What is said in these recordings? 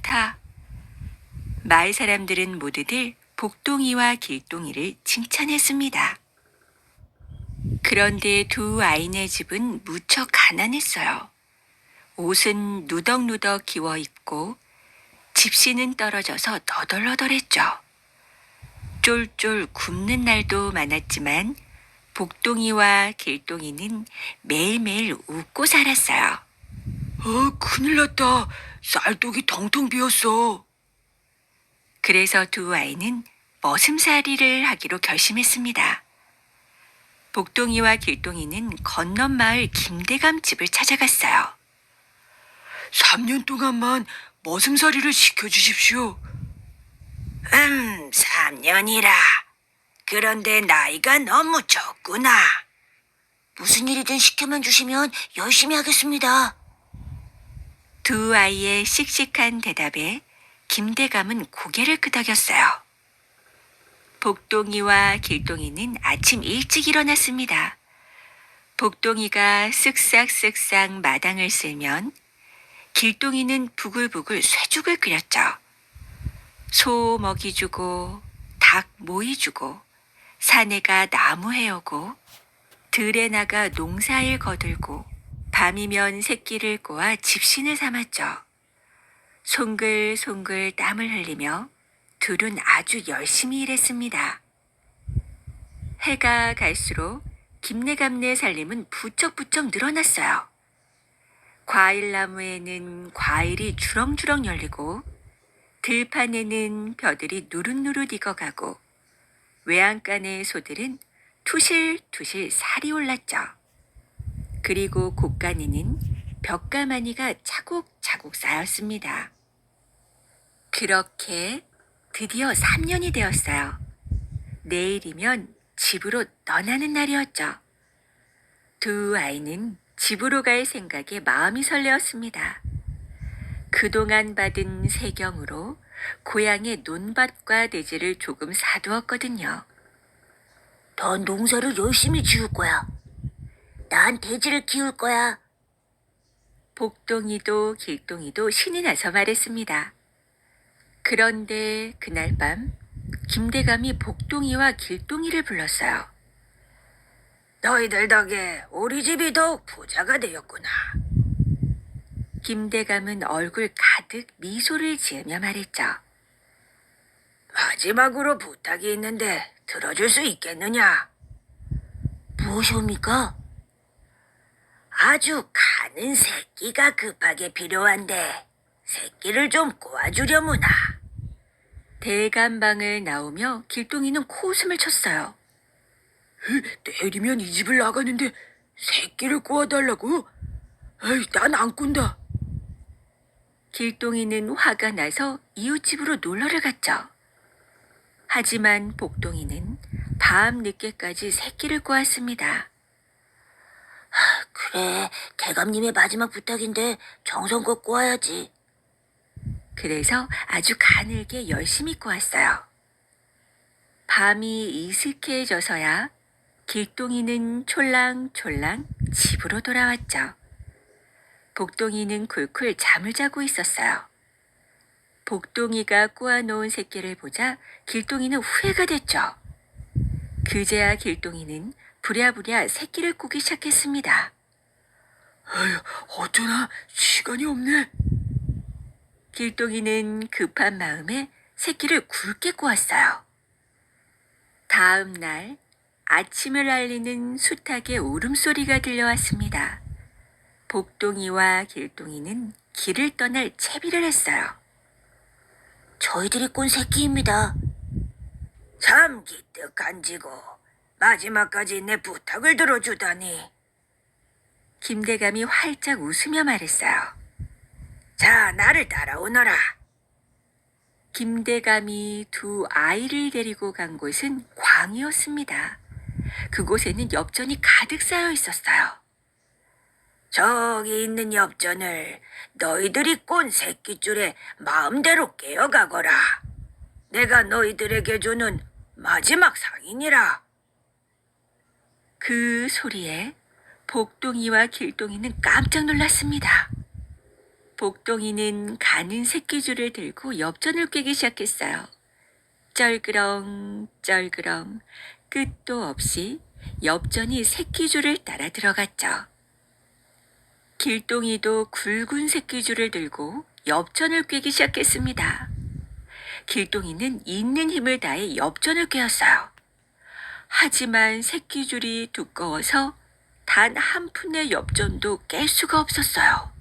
좋다. 마을 사람들은 모두들 복동이와 길동이를 칭찬했습니다. 그런데 두 아이네 집은 무척 가난했어요. 옷은 누덕누덕 기워 입고 집시는 떨어져서 너덜너덜했죠. 쫄쫄 굶는 날도 많았지만 복동이와 길동이는 매일매일 웃고 살았어요. 큰일 났다. 쌀독이 텅텅 비었어. 그래서 두 아이는 머슴살이를 하기로 결심했습니다. 복동이와 길동이는 건넌 마을 김대감 집을 찾아갔어요. 3년 동안만 머슴살이를 시켜주십시오. 3년이라. 그런데 나이가 너무 적구나. 무슨 일이든 시켜만 주시면 열심히 하겠습니다. 두 아이의 씩씩한 대답에 김대감은 고개를 끄덕였어요. 복동이와 길동이는 아침 일찍 일어났습니다. 복동이가 쓱싹쓱싹 마당을 쓸면 길동이는 부글부글 쇠죽을 끓였죠. 소 먹이 주고 닭 모이 주고 사내가 나무 헤어고 들에 나가 농사일 거들고 밤이면 새끼를 꼬아 집신을 삼았죠. 송글송글 땀을 흘리며 둘은 아주 열심히 일했습니다. 해가 갈수록 김내감네 살림은 부쩍부쩍 늘어났어요. 과일나무에는 과일이 주렁주렁 열리고 들판에는 벼들이 누릇누릇 익어가고 외양간의 소들은 투실투실 살이 올랐죠. 그리고 곳간에는 벽가마니가 차곡차곡 쌓였습니다. 그렇게 드디어 3년이 되었어요. 내일이면 집으로 떠나는 날이었죠. 두 아이는 집으로 갈 생각에 마음이 설레었습니다. 그동안 받은 세경으로 고향의 논밭과 대지를 조금 사두었거든요. 넌 농사를 열심히 지을 거야. 난 대지를 키울 거야. 복동이도 길동이도 신이 나서 말했습니다. 그런데 그날 밤 김대감이 복동이와 길동이를 불렀어요. 너희들 덕에 우리 집이 더욱 부자가 되었구나. 김대감은 얼굴 가득 미소를 지으며 말했죠. 마지막으로 부탁이 있는데 들어줄 수 있겠느냐? 무엇이옵니까? 아주 가는 새끼가 급하게 필요한데 새끼를 좀 꼬아주려무나. 대감방을 나오며 길동이는 코웃음을 쳤어요. 내일이면 이 집을 나가는데 새끼를 꼬아달라고? 난 안 꾼다. 길동이는 화가 나서 이웃집으로 놀러를 갔죠. 하지만 복동이는 밤 늦게까지 새끼를 꼬았습니다. 그래, 대감님의 마지막 부탁인데 정성껏 꼬아야지. 그래서 아주 가늘게 열심히 꼬았어요. 밤이 이슥해져서야 길동이는 촐랑촐랑 집으로 돌아왔죠. 복동이는 쿨쿨 잠을 자고 있었어요. 복동이가 꼬아놓은 새끼를 보자 길동이는 후회가 됐죠. 그제야 길동이는 부랴부랴 새끼를 꼬기 시작했습니다. 어쩌나 시간이 없네. 길동이는 급한 마음에 새끼를 굵게 꼬았어요. 다음 날 아침을 알리는 수탉의 울음소리가 들려왔습니다. 복동이와 길동이는 길을 떠날 채비를 했어요. 저희들이 꾼 새끼입니다. 참 기특한지고 마지막까지 내 부탁을 들어주다니. 김대감이 활짝 웃으며 말했어요. 자, 나를 따라오너라. 김대감이 두 아이를 데리고 간 곳은 광이었습니다. 그곳에는 엽전이 가득 쌓여 있었어요. 저기 있는 엽전을 너희들이 꼰 새끼줄에 마음대로 깨어가거라. 내가 너희들에게 주는 마지막 상이니라. 그 소리에 복동이와 길동이는 깜짝 놀랐습니다. 복동이는 가는 새끼줄을 들고 엽전을 꿰기 시작했어요. 쩔그렁 쩔그렁 끝도 없이 엽전이 새끼줄을 따라 들어갔죠. 길동이도 굵은 새끼줄을 들고 엽전을 꿰기 시작했습니다. 길동이는 있는 힘을 다해 엽전을 꿰었어요. 하지만 새끼줄이 두꺼워서 단 한 푼의 엽전도 깰 수가 없었어요.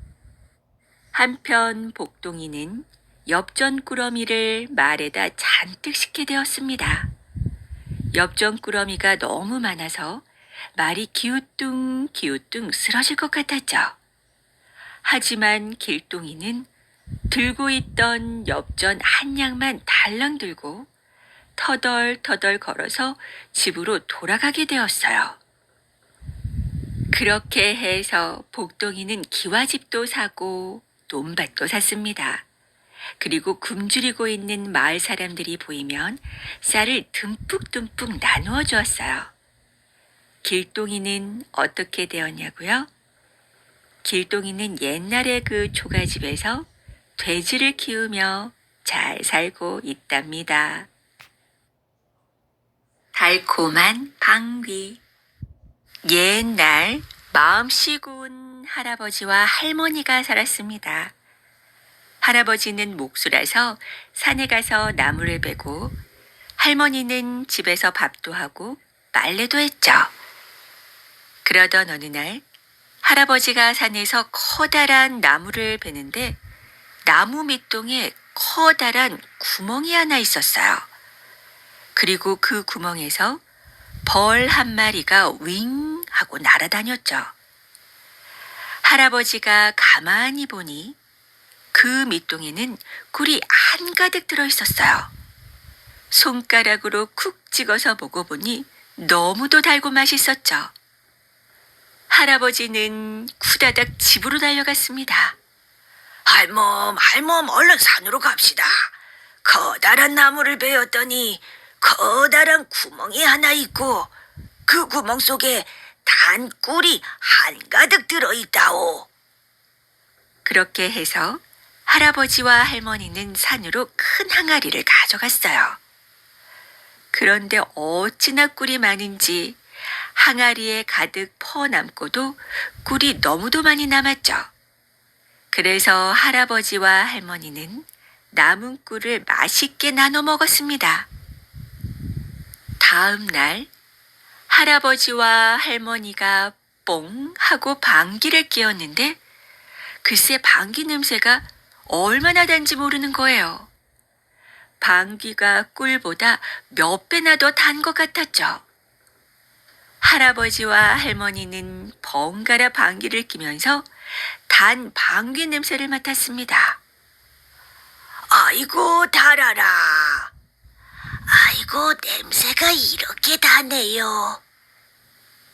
한편 복동이는 엽전 꾸러미를 말에다 잔뜩 싣게 되었습니다. 엽전 꾸러미가 너무 많아서 말이 기우뚱 기우뚱 쓰러질 것 같았죠. 하지만 길동이는 들고 있던 엽전 한 양만 달랑 들고 터덜터덜 걸어서 집으로 돌아가게 되었어요. 그렇게 해서 복동이는 기와집도 사고 논밭도 샀습니다. 그리고 굶주리고 있는 마을 사람들이 보이면 쌀을 듬뿍듬뿍 나누어 주었어요. 길동이는 어떻게 되었냐고요? 길동이는 옛날에 그 초가집에서 돼지를 키우며 잘 살고 있답니다. 달콤한 방귀. 옛날 마음씨군 할아버지와 할머니가 살았습니다. 할아버지는 목수라서 산에 가서 나무를 베고 할머니는 집에서 밥도 하고 빨래도 했죠. 그러던 어느 날 할아버지가 산에서 커다란 나무를 베는데 나무 밑동에 커다란 구멍이 하나 있었어요. 그리고 그 구멍에서 벌 한 마리가 윙 하고 날아다녔죠. 할아버지가 가만히 보니 그 밑동에는 꿀이 한가득 들어있었어요. 손가락으로 쿡 찍어서 먹어보니 너무도 달고 맛있었죠. 할아버지는 쿠다닥 집으로 달려갔습니다. 할멈, 얼른 산으로 갑시다. 커다란 나무를 베었더니 커다란 구멍이 하나 있고 그 구멍 속에 단 꿀이 한가득 들어있다오. 그렇게 해서 할아버지와 할머니는 산으로 큰 항아리를 가져갔어요. 그런데 어찌나 꿀이 많은지 항아리에 가득 퍼남고도 꿀이 너무도 많이 남았죠. 그래서 할아버지와 할머니는 남은 꿀을 맛있게 나눠 먹었습니다. 다음 날 할아버지와 할머니가 뽕 하고 방귀를 뀌었는데 글쎄 방귀 냄새가 얼마나 단지 모르는 거예요. 방귀가 꿀보다 몇 배나 더 단 것 같았죠. 할아버지와 할머니는 번갈아 방귀를 뀌면서 단 방귀 냄새를 맡았습니다. 아이고 달아라. 아이고 냄새가 이렇게 다네요.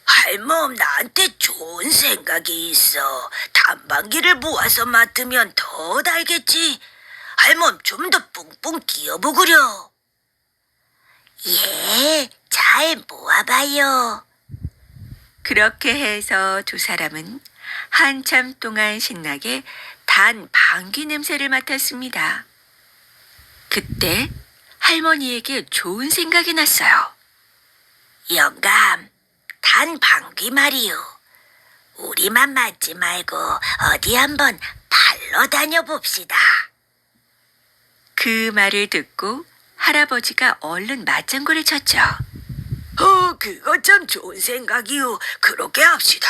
할멈 나한테 좋은 생각이 있어. 단방귀를 모아서 맡으면 더 달겠지. 할멈 좀 더 뿡뿡 끼워보구려. 예, 잘 모아봐요. 그렇게 해서 두 사람은 한참 동안 신나게 단 방귀 냄새를 맡았습니다. 그때 할머니에게 좋은 생각이 났어요. 영감, 단 방귀 말이요. 우리만 맡지 말고 어디 한번 발로 다녀봅시다. 그 말을 듣고 할아버지가 얼른 맞장구를 쳤죠. 그거 참 좋은 생각이요. 그렇게 합시다.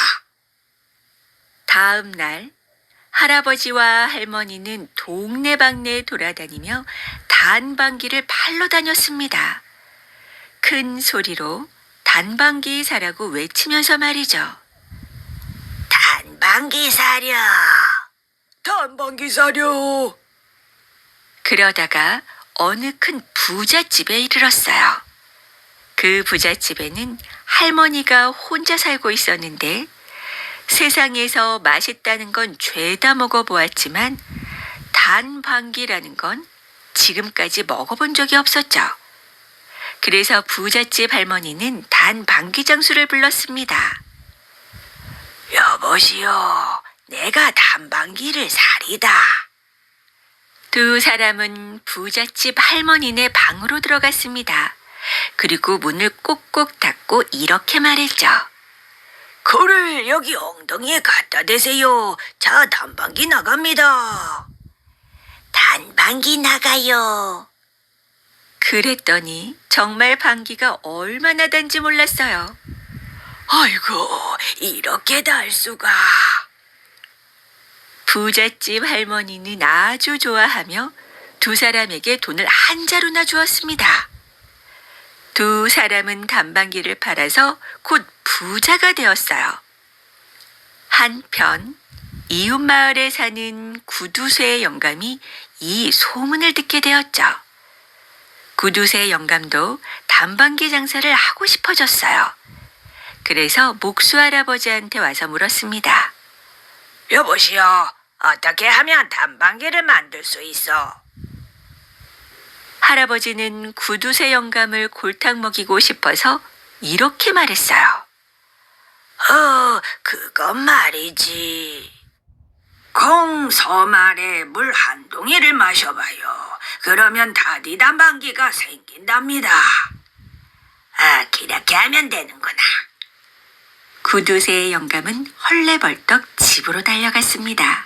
다음 날 할아버지와 할머니는 동네방네 돌아다니며 단방귀를 팔러 다녔습니다. 큰 소리로 단방귀 사라고 외치면서 말이죠. 단방귀 사려. 단방귀 사려. 그러다가 어느 큰 부잣집에 이르렀어요. 그 부잣집에는 할머니가 혼자 살고 있었는데 세상에서 맛있다는 건 죄다 먹어보았지만 단방귀라는 건 지금까지 먹어본 적이 없었죠. 그래서 부잣집 할머니는 단방귀 장수를 불렀습니다. 여보시오, 내가 단방귀를 사리 말이다. 두 사람은 부잣집 할머니네 방으로 들어갔습니다. 그리고 문을 꼭꼭 닫고 이렇게 말했죠. 그를 여기 엉덩이에 갖다 대세요. 자, 단방기 나갑니다. 단방기 나가요. 그랬더니 정말 방귀가 얼마나 단지 몰랐어요. 아이고, 이렇게 달 수가. 부잣집 할머니는 아주 좋아하며 두 사람에게 돈을 한 자루나 주었습니다. 두 사람은 단방기를 팔아서 곧 부자가 되었어요. 한편 이웃 마을에 사는 구두쇠 영감이 이 소문을 듣게 되었죠. 구두쇠 영감도 단방기 장사를 하고 싶어졌어요. 그래서 목수 할아버지한테 와서 물었습니다. 여보시오, 어떻게 하면 단방기를 만들 수 있어? 할아버지는 구두쇠 영감을 골탕 먹이고 싶어서 이렇게 말했어요. 그건 말이지. 공서말에 물 한 동이를 마셔봐요. 그러면 다디 단방기가 생긴답니다. 그렇게 하면 되는구나. 구두쇠 영감은 헐레벌떡 집으로 달려갔습니다.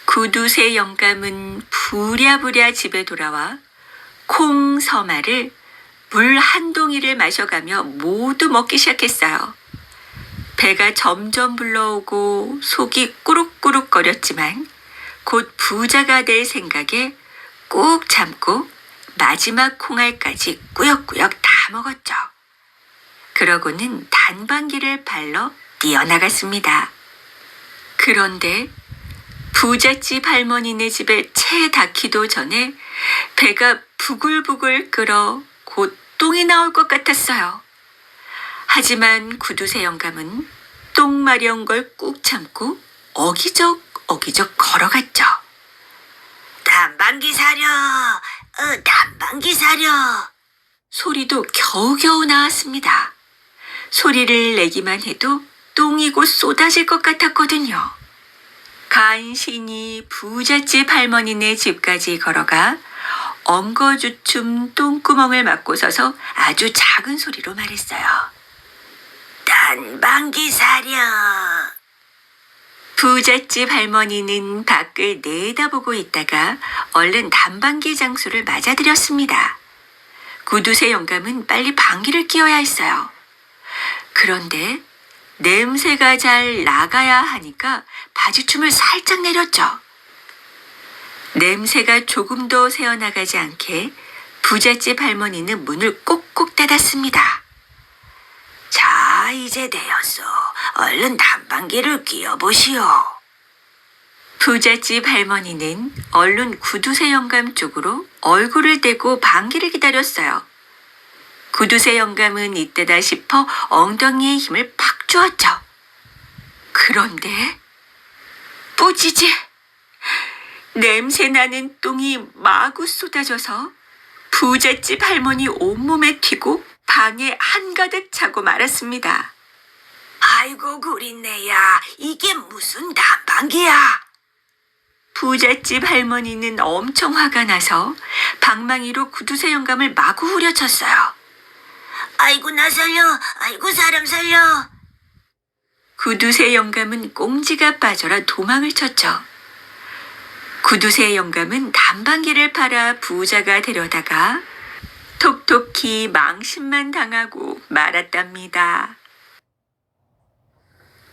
구두쇠 영감은 부랴부랴 집에 돌아와 콩서말을 물 한 동이를 마셔가며 모두 먹기 시작했어요. 배가 점점 불러오고 속이 꾸룩꾸룩거렸지만 곧 부자가 될 생각에 꾹 참고 마지막 콩알까지 꾸역꾸역 다 먹었죠. 그러고는 단방기를 팔러 뛰어나갔습니다. 그런데 부잣집 할머니네 집에 채 닿기도 전에 배가 부글부글 끓어 곧 똥이 나올 것 같았어요. 하지만 구두쇠 영감은 똥 마려운 걸 꾹 참고 어기적 걸어갔죠. 단방기 사려, 단방기 사려. 소리도 겨우겨우 나왔습니다. 소리를 내기만 해도 똥이 곧 쏟아질 것 같았거든요. 간신히 부잣집 할머니네 집까지 걸어가 엉거주춤 똥구멍을 막고 서서 아주 작은 소리로 말했어요. 단방기 사려. 부잣집 할머니는 밖을 내다보고 있다가 얼른 단방기 장소를 맞아들였습니다. 구두쇠 영감은 빨리 방귀를 뀌어야 했어요. 그런데 냄새가 잘 나가야 하니까 바지춤을 살짝 내렸죠. 냄새가 조금도 새어나가지 않게 부잣집 할머니는 문을 꼭꼭 닫았습니다. 자, 이제 되었어. 얼른 단방기를 끼워보시오. 부잣집 할머니는 얼른 구두쇠 영감 쪽으로 얼굴을 대고 방귀를 기다렸어요. 구두쇠 영감은 이때다 싶어 엉덩이에 힘을 팍 주었죠. 그런데 뿌지지! 냄새나는 똥이 마구 쏟아져서 부잣집 할머니 온몸에 튀고 방에 한가득 차고 말았습니다. 아이고, 구린내야. 이게 무슨 단방기야? 부잣집 할머니는 엄청 화가 나서 방망이로 구두쇠 영감을 마구 후려쳤어요. 아이고, 나 살려. 아이고, 사람 살려. 구두쇠 영감은 꽁지가 빠져라 도망을 쳤죠. 구두쇠 영감은 단방기를 팔아 부자가 되려다가 톡톡히 망신만 당하고 말았답니다.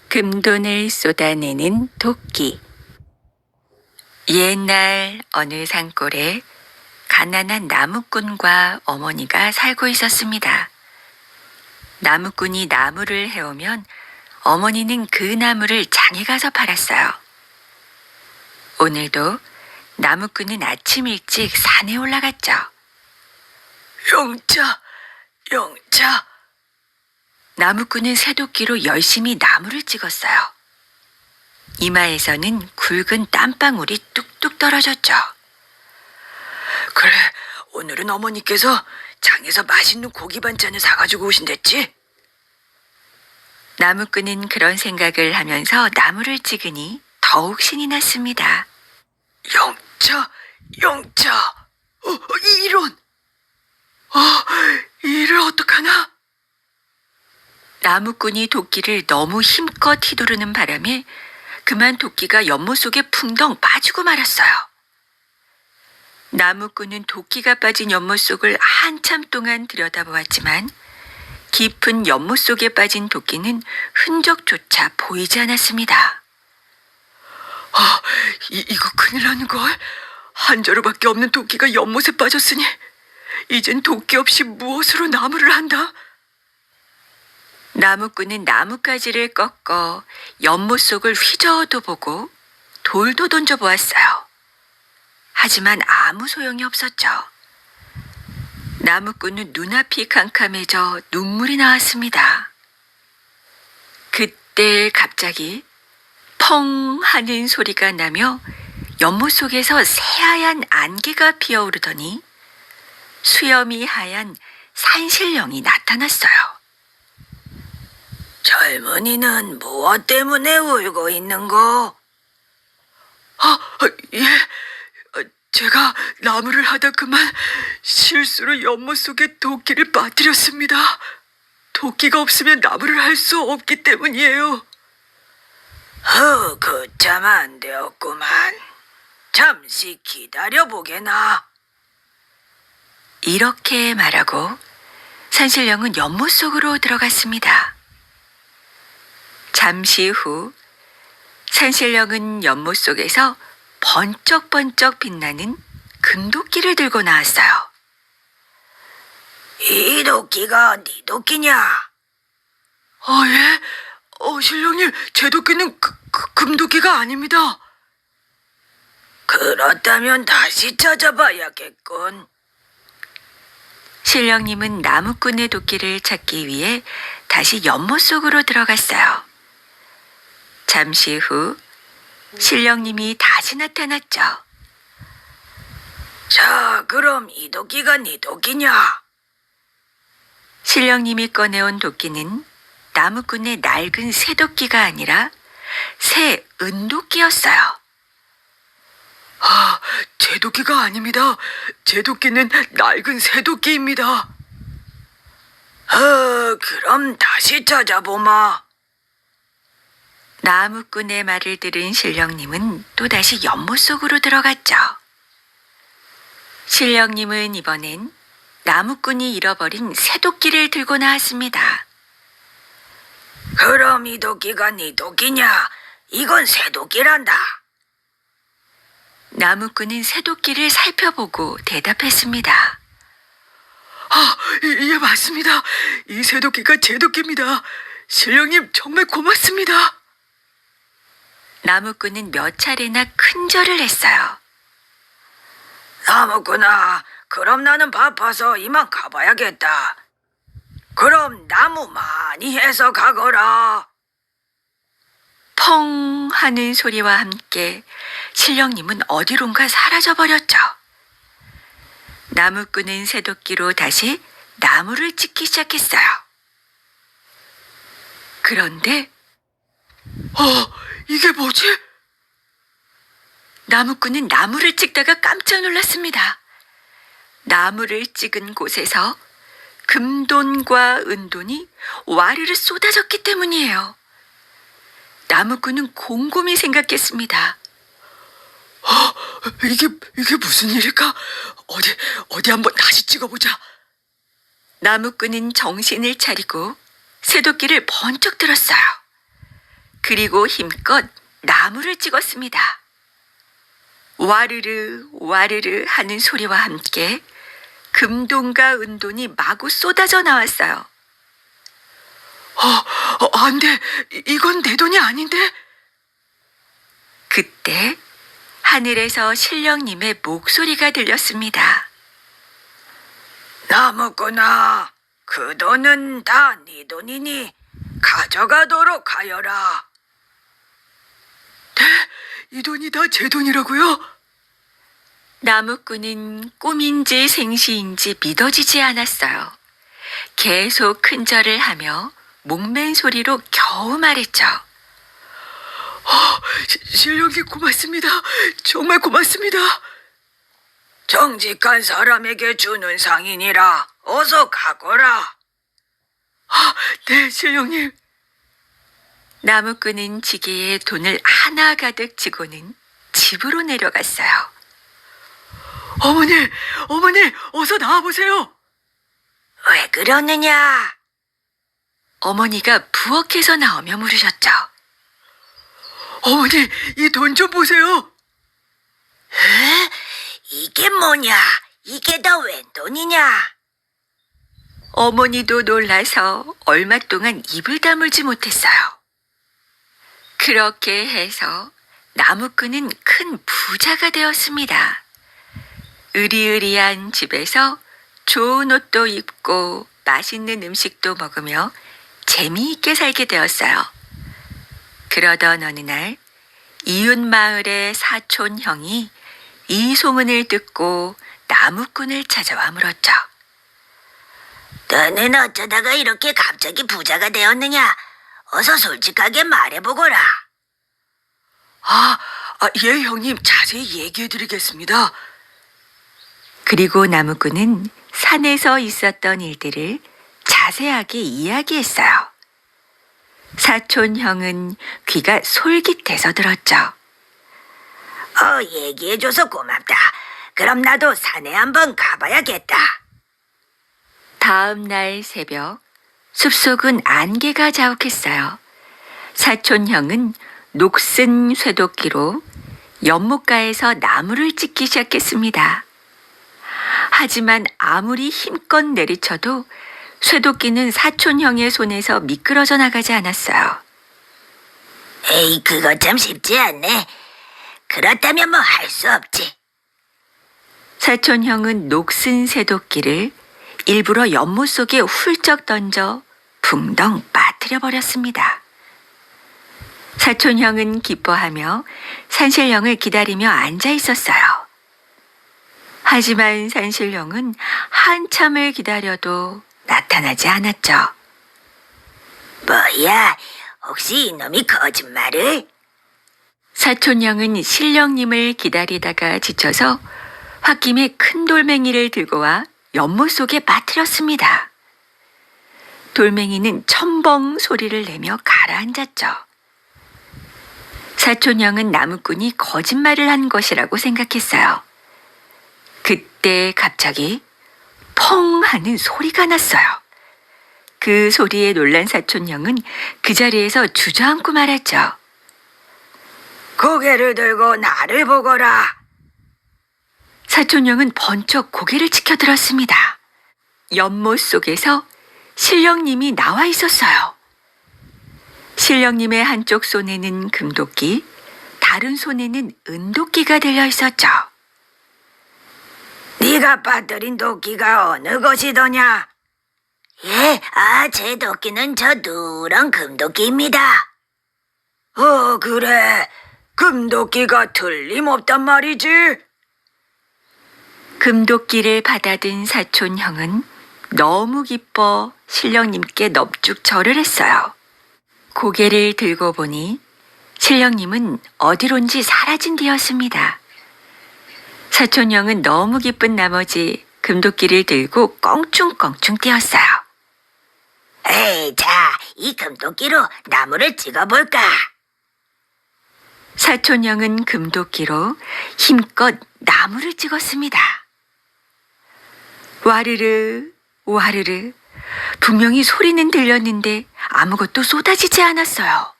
금돈을 쏟아내는 토끼. 옛날 어느 산골에 가난한 나무꾼과 어머니가 살고 있었습니다. 나무꾼이 나무를 해오면 어머니는 그 나무를 장에 가서 팔았어요. 오늘도 나무꾼은 아침 일찍 산에 올라갔죠. 영차. 나무꾼은 새도끼로 열심히 나무를 찍었어요. 이마에서는 굵은 땀방울이 뚝뚝 떨어졌죠. 그래, 오늘은 어머니께서 장에서 맛있는 고기 반찬을 사가지고 오신댔지? 나무꾼은 그런 생각을 하면서 나무를 찍으니 더욱 신이 났습니다. 영차, 영차. 이런. 이를 어떡하나? 나무꾼이 도끼를 너무 힘껏 휘두르는 바람에 그만 도끼가 연못 속에 풍덩 빠지고 말았어요. 나무꾼은 도끼가 빠진 연못 속을 한참 동안 들여다보았지만 깊은 연못 속에 빠진 도끼는 흔적조차 보이지 않았습니다. 이거 큰일 나는걸. 한 자루밖에 없는 도끼가 연못에 빠졌으니 이젠 도끼 없이 무엇으로 나무를 한다? 나무꾼은 나뭇가지를 꺾어 연못 속을 휘저어도 보고 돌도 던져보았어요. 하지만 아무 소용이 없었죠. 나무꾼은 눈앞이 캄캄해져 눈물이 나왔습니다. 그때 갑자기 펑 하는 소리가 나며 연못 속에서 새하얀 안개가 피어오르더니 수염이 하얀 산신령이 나타났어요. 젊은이는 무엇 때문에 울고 있는고? 예. 제가 나무를 하다 그만 실수로 연못 속에 도끼를 빠뜨렸습니다. 도끼가 없으면 나무를 할 수 없기 때문이에요. 그참 안 되었구만. 잠시 기다려보게나. 이렇게 말하고 산신령은 연못 속으로 들어갔습니다. 잠시 후 산신령은 연못 속에서 번쩍번쩍 빛나는 금도끼를 들고 나왔어요. 이 도끼가 네 도끼냐? 예? 신령님, 제 도끼는 금도끼가 아닙니다. 그렇다면 다시 찾아봐야겠군. 신령님은 나무꾼의 도끼를 찾기 위해 다시 연못 속으로 들어갔어요. 잠시 후 신령님이 다시 나타났죠. 자, 그럼 이 도끼가 네 도끼냐? 신령님이 꺼내온 도끼는 나무꾼의 낡은 새도끼가 아니라 새 은도끼였어요. 제 도끼가 아닙니다. 제 도끼는 낡은 새도끼입니다. 그럼 다시 찾아보마. 나무꾼의 말을 들은 신령님은 또다시 연못 속으로 들어갔죠. 신령님은 이번엔 나무꾼이 잃어버린 새도끼를 들고 나왔습니다. 그럼 이 도끼가 네 도끼냐? 이건 새도끼란다. 나무꾼은 새도끼를 살펴보고 대답했습니다. 예, 맞습니다. 이 새도끼가 제 도끼입니다. 신령님, 정말 고맙습니다. 나무꾼은 몇 차례나 큰 절을 했어요. 나무꾼아, 그럼 나는 바빠서 이만 가봐야겠다. 그럼 나무 많이 해서 가거라. 펑 하는 소리와 함께 신령님은 어디론가 사라져버렸죠. 나무꾼은 새도끼로 다시 나무를 찍기 시작했어요. 그런데 이게 뭐지? 나무꾼은 나무를 찍다가 깜짝 놀랐습니다. 나무를 찍은 곳에서 금돈과 은돈이 와르르 쏟아졌기 때문이에요. 나무꾼은 곰곰이 생각했습니다. 이게 무슨 일일까? 어디 한번 다시 찍어보자. 나무꾼은 정신을 차리고 새도끼를 번쩍 들었어요. 그리고 힘껏 나무를 찍었습니다. 와르르 와르르 하는 소리와 함께 금돈과 은돈이 마구 쏟아져 나왔어요. 안 돼. 이건 내 돈이 아닌데. 그때 하늘에서 신령님의 목소리가 들렸습니다. 나무꾼아, 그 돈은 다 네 돈이니 가져가도록 하여라. 네? 이 돈이 다 제 돈이라고요? 나무꾼은 꿈인지 생시인지 믿어지지 않았어요. 계속 큰절을 하며 목맨 소리로 겨우 말했죠. 신령님 고맙습니다. 정말 고맙습니다. 정직한 사람에게 주는 상이니라 어서 가거라. 네, 신령님. 나무꾼은 지게에 돈을 하나 가득 지고는 집으로 내려갔어요. 어머니, 어서 나와보세요. 왜 그러느냐? 어머니가 부엌에서 나오며 물으셨죠. 어머니, 이 돈 좀 보세요. 에? 이게 뭐냐? 이게 다 웬 돈이냐? 어머니도 놀라서 얼마 동안 입을 다물지 못했어요. 그렇게 해서 나무꾼은 큰 부자가 되었습니다. 으리으리한 집에서 좋은 옷도 입고 맛있는 음식도 먹으며 재미있게 살게 되었어요. 그러던 어느 날 이웃 마을의 사촌 형이 이 소문을 듣고 나무꾼을 찾아와 물었죠. 너는 어쩌다가 이렇게 갑자기 부자가 되었느냐? 어서 솔직하게 말해보거라. 예, 형님, 자세히 얘기해드리겠습니다. 그리고 나무꾼은 산에서 있었던 일들을 자세하게 이야기했어요. 사촌 형은 귀가 솔깃해서 들었죠. 얘기해줘서 고맙다. 그럼 나도 산에 한번 가봐야겠다. 다음 날 새벽, 숲속은 안개가 자욱했어요. 사촌 형은 녹슨 쇠도끼로 연못가에서 나무를 찢기 시작했습니다. 하지만 아무리 힘껏 내리쳐도 쇠도끼는 사촌 형의 손에서 미끄러져 나가지 않았어요. 에이, 그거 참 쉽지 않네. 그렇다면 뭐 할 수 없지. 사촌 형은 녹슨 쇠도끼를 일부러 연못 속에 훌쩍 던져 붕덩 빠뜨려 버렸습니다. 사촌 형은 기뻐하며 산신령을 기다리며 앉아 있었어요. 하지만 산신령은 한참을 기다려도 나타나지 않았죠. 뭐야, 혹시 이놈이 거짓말을? 사촌형은 신령님을 기다리다가 지쳐서 홧김에 큰 돌멩이를 들고 와 연못 속에 빠뜨렸습니다. 돌멩이는 첨벙 소리를 내며 가라앉았죠. 사촌형은 나무꾼이 거짓말을 한 것이라고 생각했어요. 그때 갑자기 펑 하는 소리가 났어요. 그 소리에 놀란 사촌형은 그 자리에서 주저앉고 말았죠. 고개를 들고 나를 보거라. 사촌형은 번쩍 고개를 치켜들었습니다. 연못 속에서 신령님이 나와 있었어요. 신령님의 한쪽 손에는 금도끼, 다른 손에는 은도끼가 들려 있었죠. 네가 빠뜨린 도끼가 어느 것이더냐? 예, 제 도끼는 저 누런 금도끼입니다. 그래. 금도끼가 틀림없단 말이지. 금도끼를 받아든 사촌형은 너무 기뻐 신령님께 넙죽 절을 했어요. 고개를 들고 보니 신령님은 어디론지 사라진 뒤였습니다. 사촌형은 너무 기쁜 나머지 금도끼를 들고 껑충껑충 뛰었어요. 에이, 자, 이 금도끼로 나무를 찍어볼까? 사촌형은 금도끼로 힘껏 나무를 찍었습니다. 와르르, 와르르, 분명히 소리는 들렸는데 아무것도 쏟아지지 않았어요.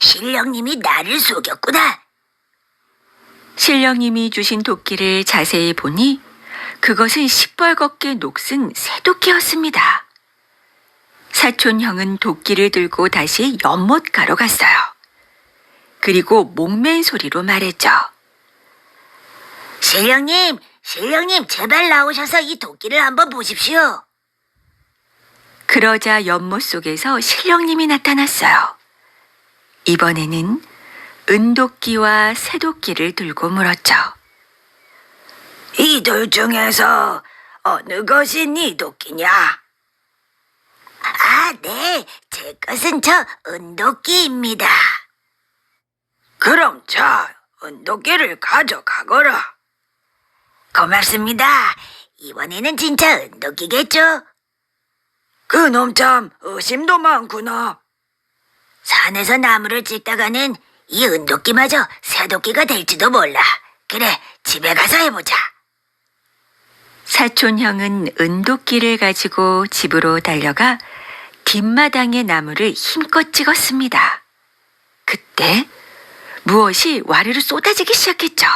신령님이 나를 속였구나. 신령님이 주신 도끼를 자세히 보니 그것은 시뻘겋게 녹슨 새도끼였습니다. 사촌형은 도끼를 들고 다시 연못가로 갔어요. 그리고 목맨 소리로 말했죠. 신령님, 제발 나오셔서 이 도끼를 한번 보십시오. 그러자 연못 속에서 신령님이 나타났어요. 이번에는 은도끼와 새도끼를 들고 물었죠. 이 둘 중에서 어느 것이 네 도끼냐? 네, 제 것은 저 은도끼입니다. 그럼 자, 은도끼를 가져가거라. 고맙습니다. 이번에는 진짜 은도끼겠죠? 그놈 참 의심도 많구나. 산에서 나무를 찍다가는 이 은도끼마저 새도끼가 될지도 몰라. 그래, 집에 가서 해보자. 사촌형은 은도끼를 가지고 집으로 달려가 뒷마당의 나무를 힘껏 찍었습니다. 그때 무엇이 와르르 쏟아지기 시작했죠.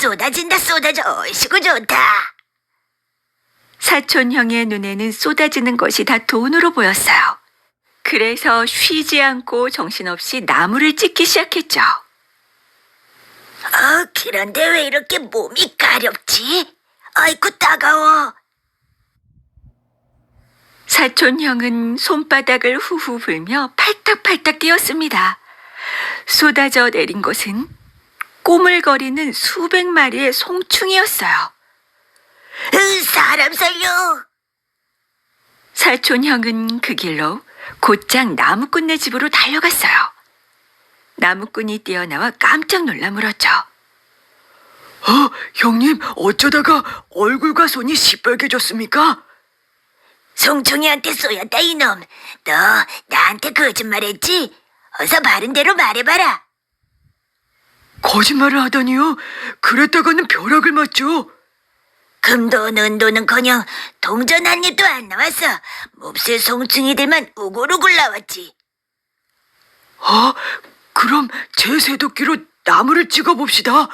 쏟아진다, 쏟아져. 얼씨구 좋다. 사촌형의 눈에는 쏟아지는 것이 다 돈으로 보였어요. 그래서 쉬지 않고 정신없이 나무를 찍기 시작했죠. 그런데 왜 이렇게 몸이 가렵지? 아이고, 따가워. 사촌형은 손바닥을 후후 불며 팔딱팔딱 뛰었습니다. 쏟아져 내린 것은 꼬물거리는 수백 마리의 송충이었어요. 사람 살려. 사촌형은 그 길로 곧장 나무꾼네 집으로 달려갔어요. 나무꾼이 뛰어나와 깜짝 놀라 물었죠. 형님, 어쩌다가 얼굴과 손이 시뻘개졌습니까? 송충이한테 쏘였다, 이놈. 너 나한테 거짓말했지? 어서 바른 대로 말해봐라. 거짓말을 하다니요? 그랬다가는 벼락을 맞죠. 금도 은도는커녕 동전 한 입도 안 나왔어. 몹쓸 송충이들만 우글우글 나왔지. 그럼 제 새도끼로 나무를 찍어봅시다.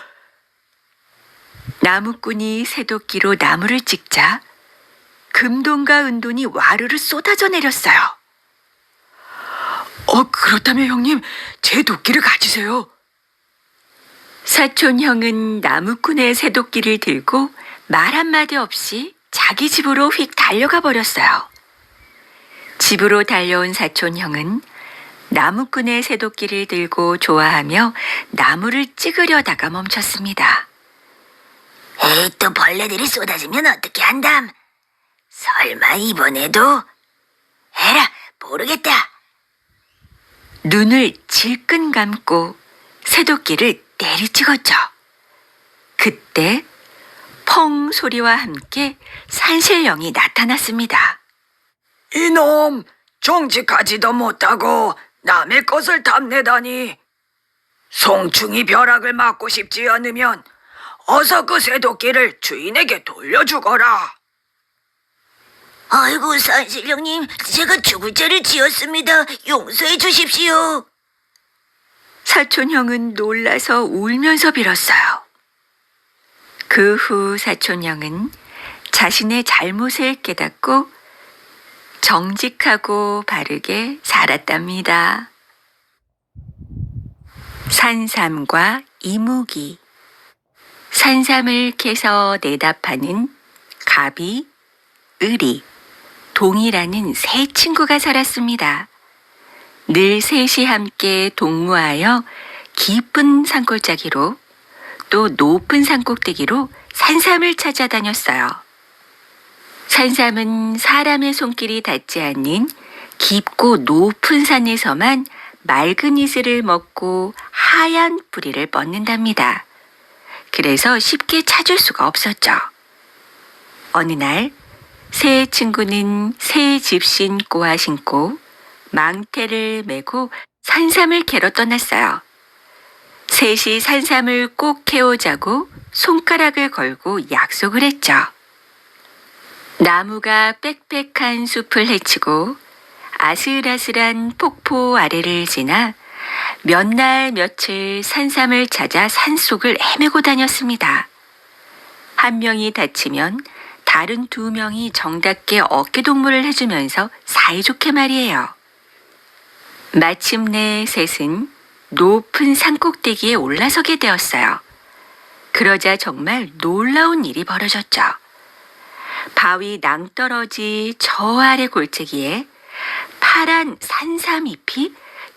나무꾼이 새도끼로 나무를 찍자 금돈과 은돈이 와르르 쏟아져 내렸어요. 그렇다면 형님, 제 도끼를 가지세요. 사촌형은 나무꾼의 새도끼를 들고 말 한마디 없이 자기 집으로 휙 달려가 버렸어요. 집으로 달려온 사촌형은 나무꾼의 새도끼를 들고 좋아하며 나무를 찍으려다가 멈췄습니다. 에이, 또 벌레들이 쏟아지면 어떻게 한담? 설마 이번에도? 에라, 모르겠다. 눈을 질끈 감고 새도끼를 내리찍었죠. 그때 펑 소리와 함께 산신령이 나타났습니다. 이놈, 정직하지도 못하고 남의 것을 탐내다니. 송충이 벼락을 맞고 싶지 않으면 어서 그 새도끼를 주인에게 돌려주거라. 아이고, 산신령님, 제가 죽을 죄를 지었습니다. 용서해 주십시오. 사촌형은 놀라서 울면서 빌었어요. 그 후 사촌형은 자신의 잘못을 깨닫고 정직하고 바르게 살았답니다. 산삼과 이무기. 산삼을 캐서 내다 파는 가비, 의리, 동이라는 세 친구가 살았습니다. 늘 셋이 함께 동무하여 깊은 산골짜기로 또 높은 산꼭대기로 산삼을 찾아다녔어요. 산삼은 사람의 손길이 닿지 않는 깊고 높은 산에서만 맑은 이슬을 먹고 하얀 뿌리를 뻗는답니다. 그래서 쉽게 찾을 수가 없었죠. 어느 날 새 친구는 새 집신 꼬아 신고 망태를 메고 산삼을 캐러 떠났어요. 셋이 산삼을 꼭 캐오자고 손가락을 걸고 약속을 했죠. 나무가 빽빽한 숲을 헤치고 아슬아슬한 폭포 아래를 지나 몇 날 며칠 산삼을 찾아 산속을 헤매고 다녔습니다. 한 명이 다치면 다른 두 명이 정답게 어깨동무를 해주면서 사이좋게 말이에요. 마침내 셋은 높은 산꼭대기에 올라서게 되었어요. 그러자 정말 놀라운 일이 벌어졌죠. 바위 낭떠러지 저 아래 골짜기에 파란 산삼잎이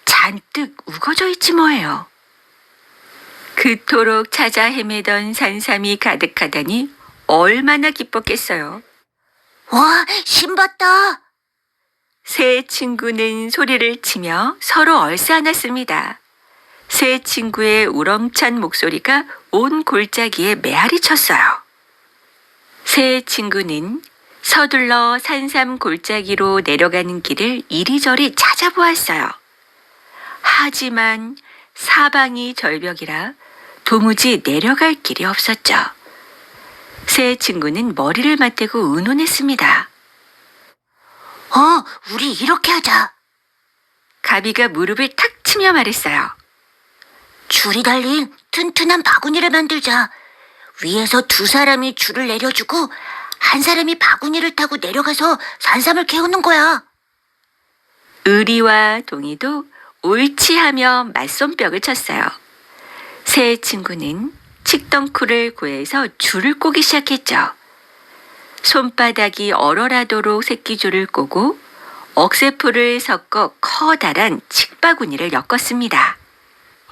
잔뜩 우거져 있지 뭐예요. 그토록 찾아 헤매던 산삼이 가득하다니 얼마나 기뻤겠어요. 와, 신봤다. 새 친구는 소리를 치며 서로 얼싸안았습니다. 새 친구의 우렁찬 목소리가 온 골짜기에 메아리 쳤어요. 새 친구는 서둘러 산삼 골짜기로 내려가는 길을 이리저리 찾아보았어요. 하지만 사방이 절벽이라 도무지 내려갈 길이 없었죠. 새 친구는 머리를 맞대고 의논했습니다. 우리 이렇게 하자. 가비가 무릎을 탁 치며 말했어요. 줄이 달린 튼튼한 바구니를 만들자. 위에서 두 사람이 줄을 내려주고 한 사람이 바구니를 타고 내려가서 산삼을 캐오는 거야. 의리와 동이도 옳지 하며 맞손뼉을 쳤어요. 새 친구는 칡덩쿨을 구해서 줄을 꼬기 시작했죠. 손바닥이 얼얼하도록 새끼줄을 꼬고 억새풀을 섞어 커다란 칡바구니를 엮었습니다.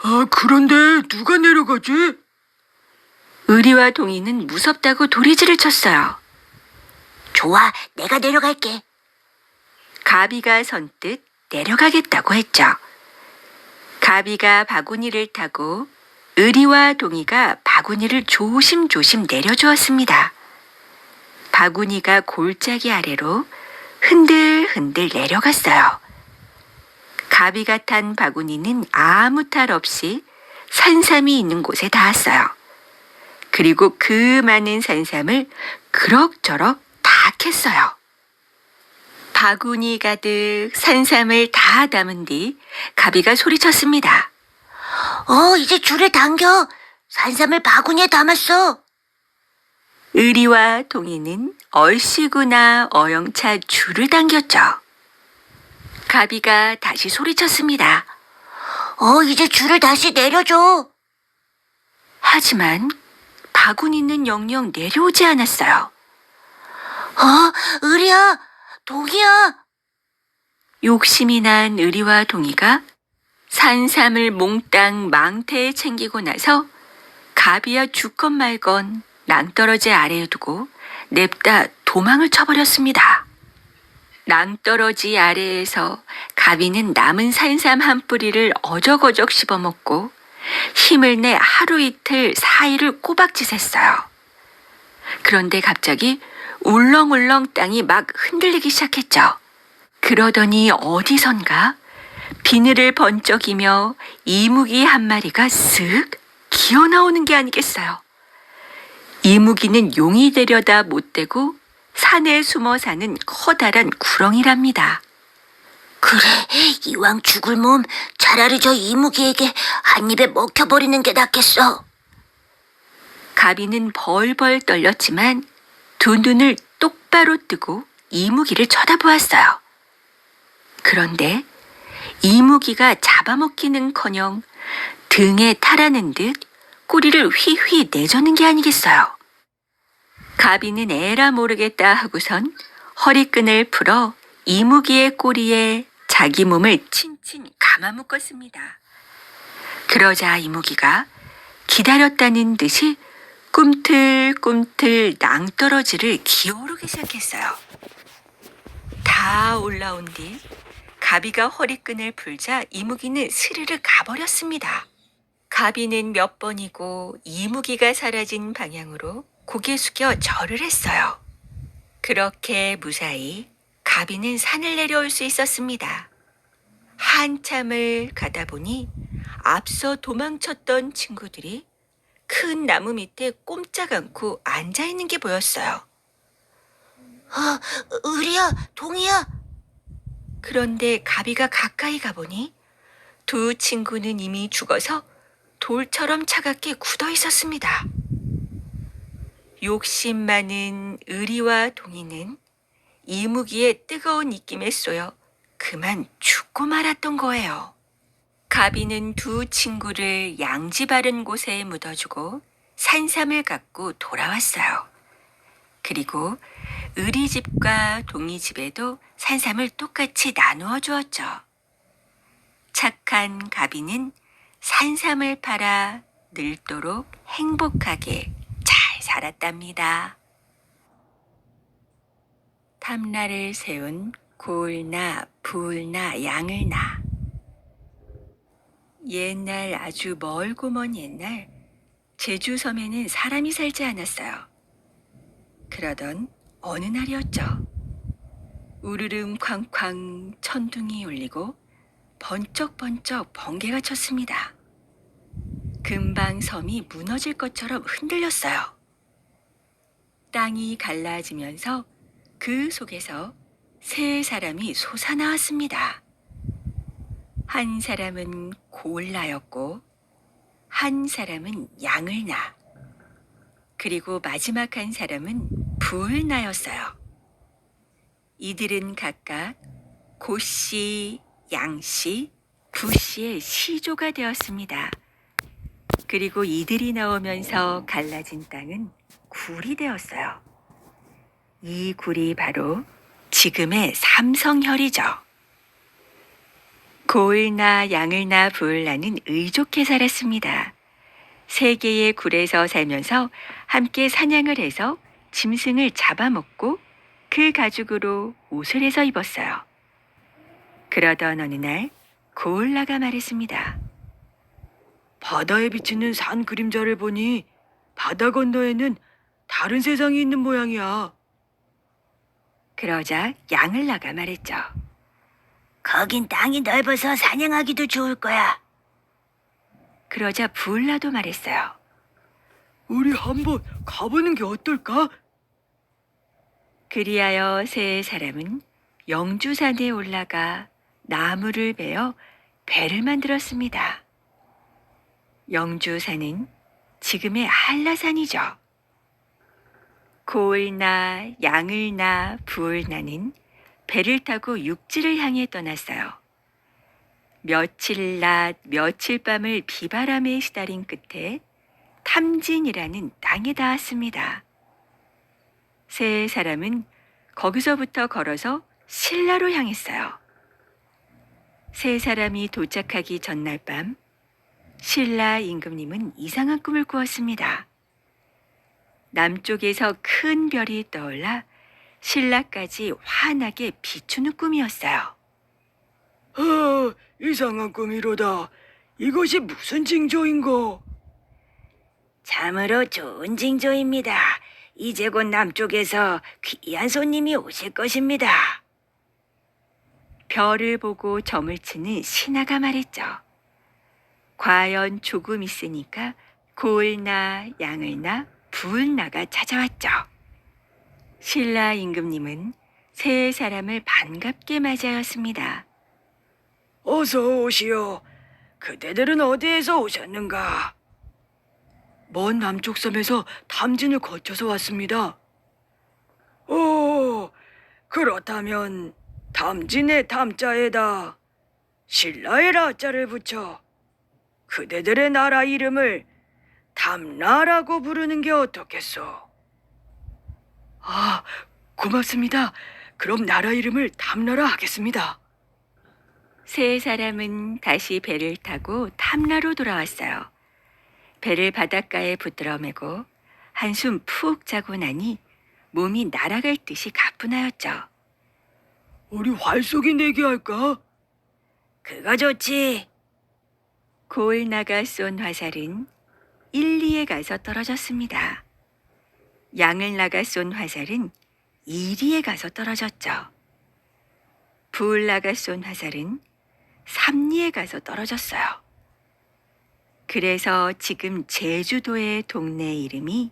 아, 그런데 누가 내려가지? 의리와 동이는 무섭다고 도리지를 쳤어요. 좋아, 내가 내려갈게. 가비가 선뜻 내려가겠다고 했죠. 가비가 바구니를 타고 의리와 동이가 바구니를 조심조심 내려주었습니다. 바구니가 골짜기 아래로 흔들흔들 내려갔어요. 가비가 탄 바구니는 아무 탈 없이 산삼이 있는 곳에 닿았어요. 그리고 그 많은 산삼을 그럭저럭 다 캤어요. 바구니 가득 산삼을 다 담은 뒤 가비가 소리쳤습니다. 이제 줄을 당겨. 산삼을 바구니에 담았어. 의리와 동이는 얼씨구나 어영차 줄을 당겼죠. 가비가 다시 소리쳤습니다. 이제 줄을 다시 내려줘. 하지만 바구니는 영영 내려오지 않았어요. 의리야, 동이야. 욕심이 난 의리와 동이가 산삼을 몽땅 망태에 챙기고 나서 가비야 죽건 말건 낭떠러지 아래에 두고 냅다 도망을 쳐버렸습니다. 낭떠러지 아래에서 가비는 남은 산삼 한 뿌리를 어적어적 씹어먹고 힘을 내 하루 이틀 사이를 꼬박짓했어요. 그런데 갑자기 울렁울렁 땅이 막 흔들리기 시작했죠. 그러더니 어디선가 비늘을 번쩍이며 이무기 한 마리가 쓱 기어나오는 게 아니겠어요. 이무기는 용이 되려다 못되고 산에 숨어 사는 커다란 구렁이랍니다. 그래, 이왕 죽을 몸 차라리 저 이무기에게 한 입에 먹혀버리는 게 낫겠어. 가비는 벌벌 떨렸지만 두 눈을 똑바로 뜨고 이무기를 쳐다보았어요. 그런데 이무기가 잡아먹기는커녕 등에 타라는 듯 꼬리를 휘휘 내저는 게 아니겠어요. 가비는 에라 모르겠다 하고선 허리끈을 풀어 이무기의 꼬리에 자기 몸을 친친 감아묶었습니다. 그러자 이무기가 기다렸다는 듯이 꿈틀꿈틀 낭떠러지를 기어오르기 시작했어요. 다 올라온 뒤 가비가 허리끈을 풀자 이무기는 스르르 가버렸습니다. 가비는 몇 번이고 이무기가 사라진 방향으로 고개 숙여 절을 했어요. 그렇게 무사히 가비는 산을 내려올 수 있었습니다. 한참을 가다 보니 앞서 도망쳤던 친구들이 큰 나무 밑에 꼼짝 않고 앉아있는 게 보였어요. 의리야, 동이야. 그런데 가비가 가까이 가보니 두 친구는 이미 죽어서 돌처럼 차갑게 굳어 있었습니다. 욕심 많은 의리와 동이는 이무기의 뜨거운 입김에 쏘여 그만 죽고 말았던 거예요. 가비는 두 친구를 양지 바른 곳에 묻어주고 산삼을 갖고 돌아왔어요. 그리고 의리 집과 동이 집에도 산삼을 똑같이 나누어 주었죠. 착한 가비는 산삼을 팔아 늙도록 행복하게 잘 살았답니다. 탐나를 세운 고을나 부을나 양을 나 옛날 아주 멀고 먼 옛날 제주 섬에는 사람이 살지 않았어요. 그러던 어느 날이었죠. 우르릉 쾅쾅 천둥이 울리고 번쩍번쩍 번개가 쳤습니다. 금방 섬이 무너질 것처럼 흔들렸어요. 땅이 갈라지면서 그 속에서 세 사람이 솟아나왔습니다. 한 사람은 고을나였고 한 사람은 양을나, 그리고 마지막 한 사람은 부을나였어요. 이들은 각각 고씨, 양씨, 부씨의 시조가 되었습니다. 그리고 이들이 나오면서 갈라진 땅은 굴이 되었어요. 이 굴이 바로 지금의 삼성혈이죠. 고을나, 양을나, 부을나는 의좋게 살았습니다. 세 개의 굴에서 살면서 함께 사냥을 해서 짐승을 잡아먹고 그 가죽으로 옷을 해서 입었어요. 그러던 어느 날 고을나가 말했습니다. 바다에 비치는 산 그림자를 보니 바다 건너에는 다른 세상이 있는 모양이야. 그러자 양을나가 말했죠. 거긴 땅이 넓어서 사냥하기도 좋을 거야. 그러자 부을나도 말했어요. 우리 한번 가보는 게 어떨까? 그리하여 세 사람은 영주산에 올라가 나무를 베어 배를 만들었습니다. 영주산은 지금의 한라산이죠. 고을나, 양을나, 부을나는 배를 타고 육지를 향해 떠났어요. 며칠 낮, 며칠 밤을 비바람에 시달린 끝에 탐진이라는 땅에 닿았습니다. 세 사람은 거기서부터 걸어서 신라로 향했어요. 세 사람이 도착하기 전날 밤, 신라 임금님은 이상한 꿈을 꾸었습니다. 남쪽에서 큰 별이 떠올라 신라까지 환하게 비추는 꿈이었어요. 이상한 꿈이로다. 이것이 무슨 징조인고? 참으로 좋은 징조입니다. 이제 곧 남쪽에서 귀한 손님이 오실 것입니다. 별을 보고 점을 치는 신하가 말했죠. 과연 조금 있으니까 고을나, 양을나, 부을나가 찾아왔죠. 신라 임금님은 세 사람을 반갑게 맞이하였습니다. 어서 오시오. 그대들은 어디에서 오셨는가? 먼 남쪽 섬에서 탐진을 거쳐서 왔습니다. 오, 그렇다면 탐진의 탐자에다 신라의 라자를 붙여 그대들의 나라 이름을 탐나라고 부르는 게 어떻겠소? 아, 고맙습니다. 그럼 나라 이름을 탐나라 하겠습니다. 세 사람은 다시 배를 타고 탐라로 돌아왔어요. 배를 바닷가에 붙들어 매고 한숨 푹 자고 나니 몸이 날아갈 듯이 가뿐하였죠. 우리 활쏘기 내기 할까? 그거 좋지. 고을나가 쏜 화살은 1, 2에 가서 떨어졌습니다. 양을나가 쏜 화살은 2, 2에 가서 떨어졌죠. 부을나가 쏜 화살은 3, 2에 가서 떨어졌어요. 그래서 지금 제주도의 동네 이름이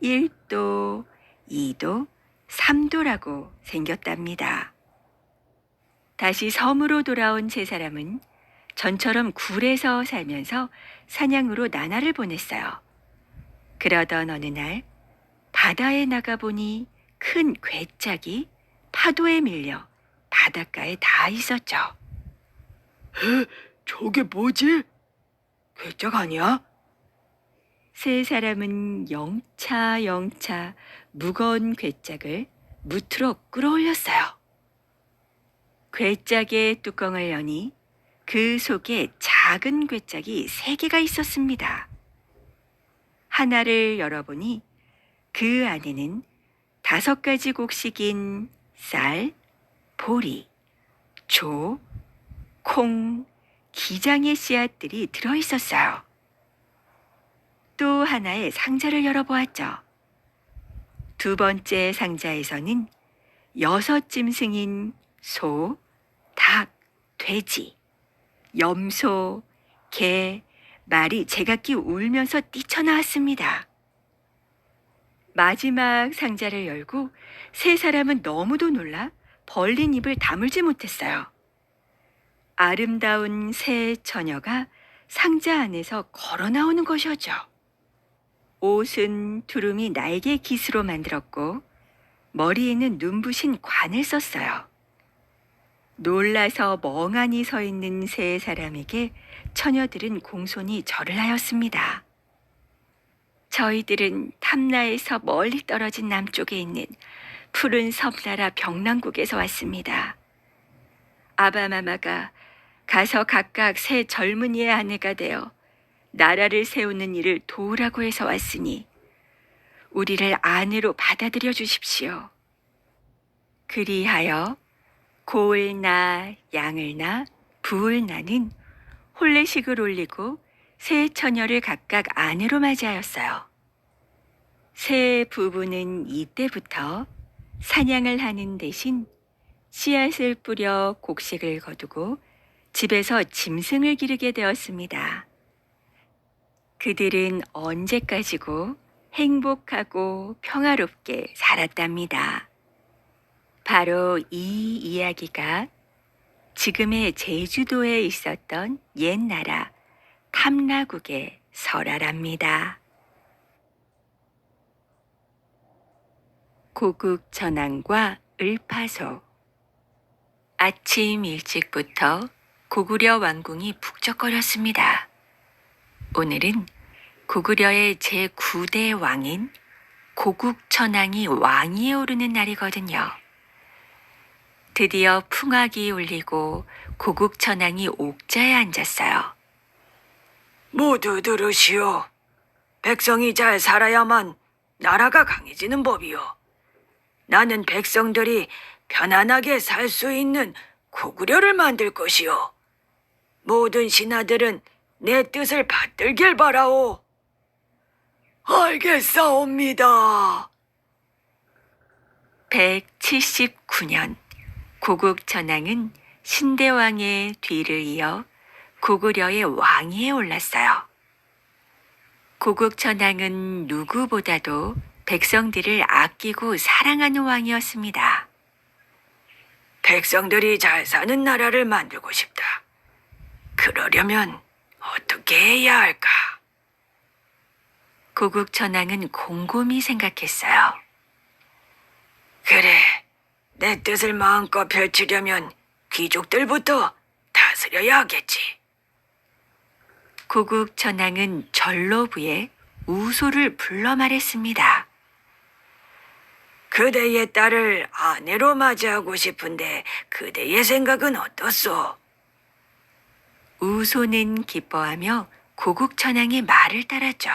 1도, 2도, 3도라고 생겼답니다. 다시 섬으로 돌아온 세 사람은 전처럼 굴에서 살면서 사냥으로 나날을 보냈어요. 그러던 어느 날 바다에 나가보니 큰 괴짝이 파도에 밀려 바닷가에 닿아 있었죠. 저게 뭐지? 괴짝 아니야? 세 사람은 영차 무거운 괴짝을 무트로 끌어올렸어요. 괴짝의 뚜껑을 여니 그 속에 작은 괴짝이 3개가 있었습니다. 하나를 열어보니 그 안에는 5가지 곡식인 쌀, 보리, 조, 콩, 기장의 씨앗들이 들어 있었어요. 또 하나의 상자를 열어보았죠. 두 번째 상자에서는 6짐승인 소, 닭, 돼지, 염소, 개, 말이 제각기 울면서 뛰쳐나왔습니다. 마지막 상자를 열고 세 사람은 너무도 놀라 벌린 입을 다물지 못했어요. 아름다운 새 처녀가 상자 안에서 걸어 나오는 것이었죠. 옷은 두루미 날개 깃으로 만들었고 머리에는 눈부신 관을 썼어요. 놀라서 멍하니 서 있는 세 사람에게 처녀들은 공손히 절을 하였습니다. 저희들은 탐나에서 멀리 떨어진 남쪽에 있는 푸른 섬나라 병랑국에서 왔습니다. 아바마마가 가서 각각 새 젊은이의 아내가 되어 나라를 세우는 일을 도우라고 해서 왔으니 우리를 아내로 받아들여 주십시오. 그리하여 고을 나 양을 나 부을 나는 혼례식을 올리고 새 처녀를 각각 아내로 맞이하였어요. 새 부부는 이때부터 사냥을 하는 대신 씨앗을 뿌려 곡식을 거두고 집에서 짐승을 기르게 되었습니다. 그들은 언제까지고 행복하고 평화롭게 살았답니다. 바로 이 이야기가 지금의 제주도에 있었던 옛나라 탐라국의 설화랍니다. 고국 전황과 을파소. 아침 일찍부터 고구려 왕궁이 북적거렸습니다. 오늘은 고구려의 제9대 왕인 고국천왕이 왕위에 오르는 날이거든요. 드디어 풍악이 울리고 고국천왕이 옥자에 앉았어요. 모두 들으시오. 백성이 잘 살아야만 나라가 강해지는 법이오. 나는 백성들이 편안하게 살 수 있는 고구려를 만들 것이오. 모든 신하들은 내 뜻을 받들길 바라오. 알겠사옵니다. 179년 고국천왕은 신대왕의 뒤를 이어 고구려의 왕위에 올랐어요. 고국천왕은 누구보다도 백성들을 아끼고 사랑하는 왕이었습니다. 백성들이 잘 사는 나라를 만들고 싶다. 그러려면 어떻게 해야 할까? 고국천왕은 곰곰이 생각했어요. 그래, 내 뜻을 마음껏 펼치려면 귀족들부터 다스려야 하겠지. 고국천왕은 전로부에 우소를 불러 말했습니다. 그대의 딸을 아내로 맞이하고 싶은데 그대의 생각은 어떻소? 우소는 기뻐하며 고국천왕의 말을 따랐죠.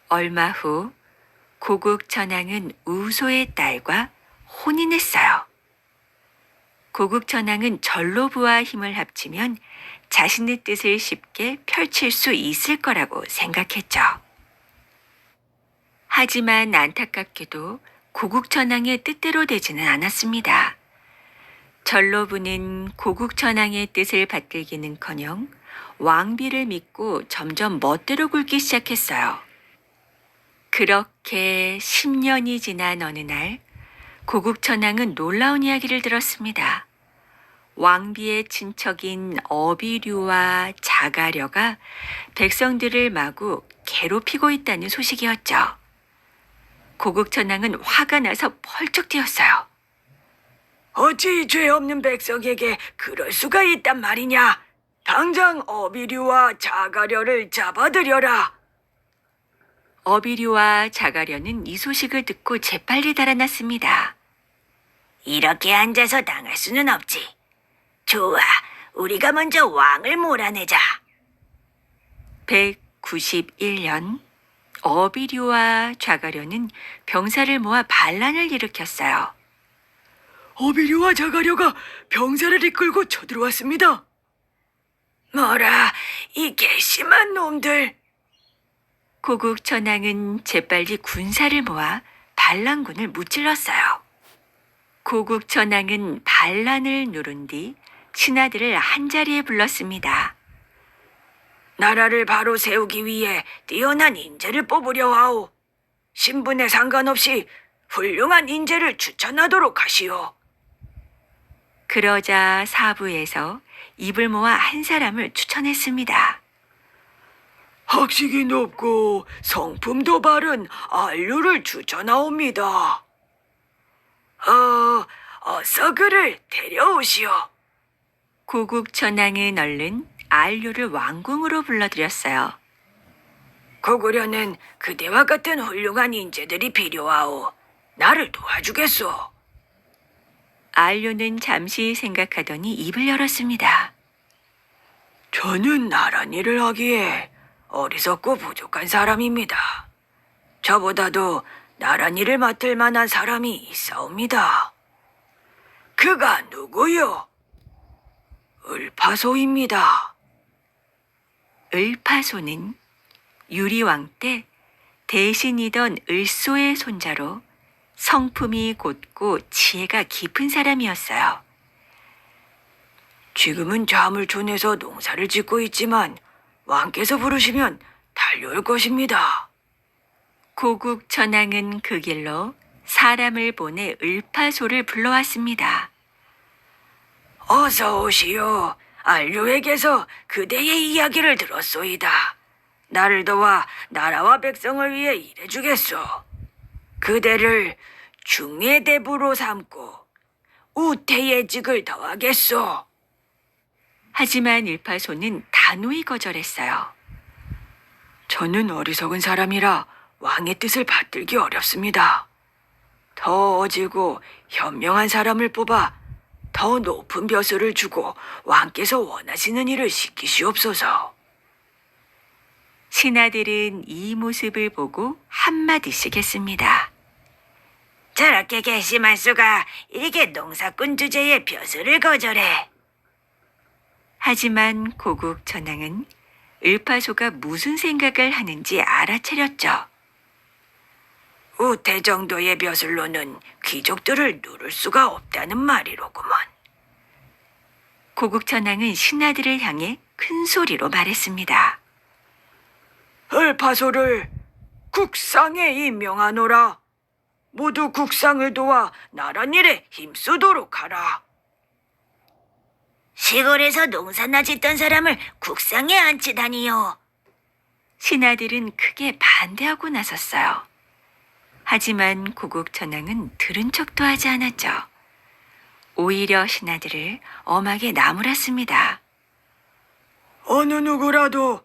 얼마 후 고국천왕은 우소의 딸과 혼인했어요. 고국천왕은 전로부와 힘을 합치면 자신의 뜻을 쉽게 펼칠 수 있을 거라고 생각했죠. 하지만 안타깝게도 고국천왕의 뜻대로 되지는 않았습니다. 전로부는 고국천왕의 뜻을 받들기는커녕 왕비를 믿고 점점 멋대로 굴기 시작했어요. 그렇게 10년이 지난 어느 날 고국천왕은 놀라운 이야기를 들었습니다. 왕비의 친척인 어비류와 자가려가 백성들을 마구 괴롭히고 있다는 소식이었죠. 고국천왕은 화가 나서 펄쩍 뛰었어요. 어찌 죄 없는 백성에게 그럴 수가 있단 말이냐? 당장 어비류와 자가려를 잡아들여라. 어비류와 자가려는 이 소식을 듣고 재빨리 달아났습니다. 이렇게 앉아서 당할 수는 없지. 좋아, 우리가 먼저 왕을 몰아내자. 191년 어비류와 자가려는 병사를 모아 반란을 일으켰어요. 어비류와 자가려가 병사를 이끌고 쳐들어왔습니다. 뭐라, 이 괘씸한 놈들. 고국 천왕은 재빨리 군사를 모아 반란군을 무찔렀어요. 고국 천왕은 반란을 누른 뒤 신하들을 한자리에 불렀습니다. 나라를 바로 세우기 위해 뛰어난 인재를 뽑으려 하오. 신분에 상관없이 훌륭한 인재를 추천하도록 하시오. 그러자 사부에서 입을 모아 한 사람을 추천했습니다. 학식이 높고 성품도 바른 안류를 추천하옵니다. 어서 그를 데려오시오. 고국 천왕은 얼른 안류를 왕궁으로 불러들였어요. 고구려는 그대와 같은 훌륭한 인재들이 필요하오. 나를 도와주겠소. 안류는 잠시 생각하더니 입을 열었습니다. 저는 나란 일을 하기에 어리석고 부족한 사람입니다. 저보다도 나란 일을 맡을 만한 사람이 있사옵니다. 그가 누구요? 을파소입니다. 을파소는 유리왕 때 대신이던 을소의 손자로 성품이 곧고 지혜가 깊은 사람이었어요. 지금은 자물촌에서 농사를 짓고 있지만 왕께서 부르시면 달려올 것입니다. 고국 천왕은 그 길로 사람을 보내 을파소를 불러왔습니다. 어서 오시오. 안류에게서 그대의 이야기를 들었소이다. 나를 도와 나라와 백성을 위해 일해주겠소. 그대를 중해대부로 삼고 우태예직을 더하겠소. 하지만 을파소는 단호히 거절했어요. 저는 어리석은 사람이라 왕의 뜻을 받들기 어렵습니다. 더 어지고 현명한 사람을 뽑아 더 높은 벼슬을 주고 왕께서 원하시는 일을 시키시옵소서. 신하들은 이 모습을 보고 한마디씩 했습니다. 저렇게 괘씸할 수가 이렇게 농사꾼 주제에 벼슬을 거절해. 하지만 고국 천왕은 을파소가 무슨 생각을 하는지 알아차렸죠. 우태 정도의 벼슬로는 귀족들을 누를 수가 없다는 말이로구먼. 고국 천왕은 신하들을 향해 큰 소리로 말했습니다. 을파소를 국상에 임명하노라. 모두 국상을 도와 나란 일에 힘쓰도록 하라. 시골에서 농사나 짓던 사람을 국상에 앉히다니요. 신하들은 크게 반대하고 나섰어요. 하지만 고국 천왕은 들은 척도 하지 않았죠. 오히려 신하들을 엄하게 나무랐습니다. 어느 누구라도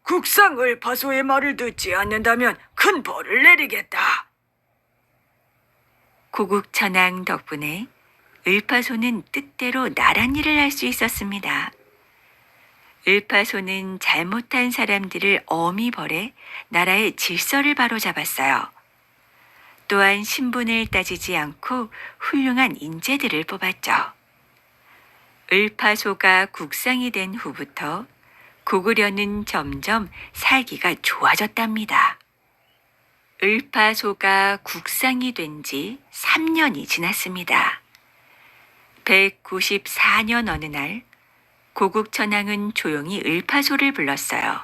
국상 을파소의 말을 듣지 않는다면 큰 벌을 내리겠다. 고국 천왕 덕분에 을파소는 뜻대로 나란 일을 할 수 있었습니다. 을파소는 잘못한 사람들을 엄히 벌해 나라의 질서를 바로잡았어요. 또한 신분을 따지지 않고 훌륭한 인재들을 뽑았죠. 을파소가 국상이 된 후부터 고구려는 점점 살기가 좋아졌답니다. 을파소가 국상이 된 지 3년이 지났습니다. 194년 어느 날 고국 천왕은 조용히 을파소를 불렀어요.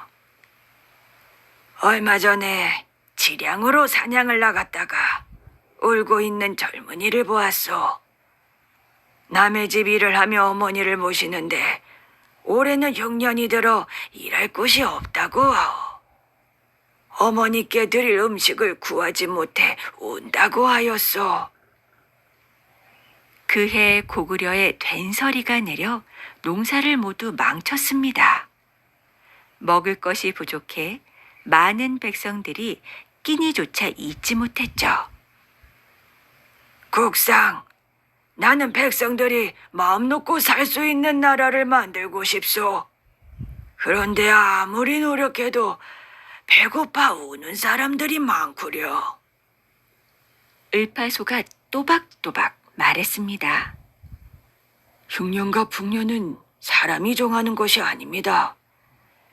얼마 전에 지량으로 사냥을 나갔다가 울고 있는 젊은이를 보았소. 남의 집 일을 하며 어머니를 모시는데 올해는 흉년이 들어 일할 곳이 없다고 하오. 어머니께 드릴 음식을 구하지 못해 운다고 하였소. 그해 고구려에 된서리가 내려 농사를 모두 망쳤습니다. 먹을 것이 부족해 많은 백성들이 끼니조차 잊지 못했죠. 국상, 나는 백성들이 마음 놓고 살 수 있는 나라를 만들고 싶소. 그런데 아무리 노력해도 배고파 우는 사람들이 많구려. 을파소가 또박또박 말했습니다. 흉년과 풍년은 사람이 정하는 것이 아닙니다.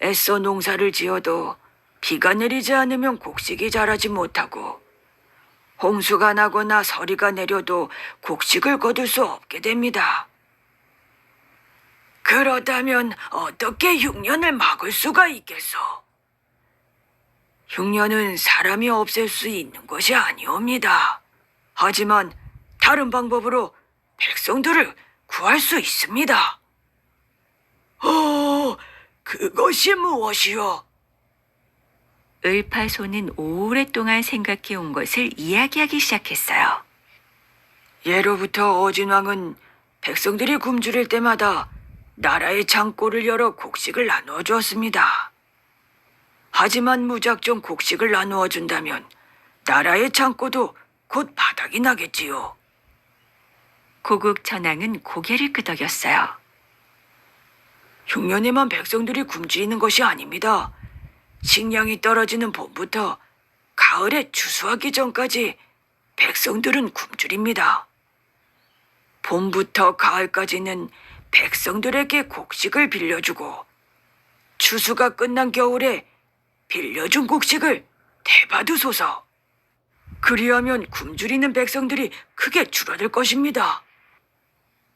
애써 농사를 지어도 비가 내리지 않으면 곡식이 자라지 못하고 홍수가 나거나 서리가 내려도 곡식을 거둘 수 없게 됩니다. 그렇다면 어떻게 흉년을 막을 수가 있겠소? 흉년은 사람이 없앨 수 있는 것이 아니옵니다. 하지만 다른 방법으로 백성들을 구할 수 있습니다. 그것이 무엇이오? 을파소는 오랫동안 생각해 온 것을 이야기하기 시작했어요. 예로부터 어진왕은 백성들이 굶주릴 때마다 나라의 창고를 열어 곡식을 나누어 주었습니다. 하지만 무작정 곡식을 나누어 준다면 나라의 창고도 곧 바닥이 나겠지요. 고국천왕은 고개를 끄덕였어요. 흉년에만 백성들이 굶주리는 것이 아닙니다. 식량이 떨어지는 봄부터 가을에 추수하기 전까지 백성들은 굶주립니다. 봄부터 가을까지는 백성들에게 곡식을 빌려주고 추수가 끝난 겨울에 빌려준 곡식을 되받으소서. 그리하면 굶주리는 백성들이 크게 줄어들 것입니다.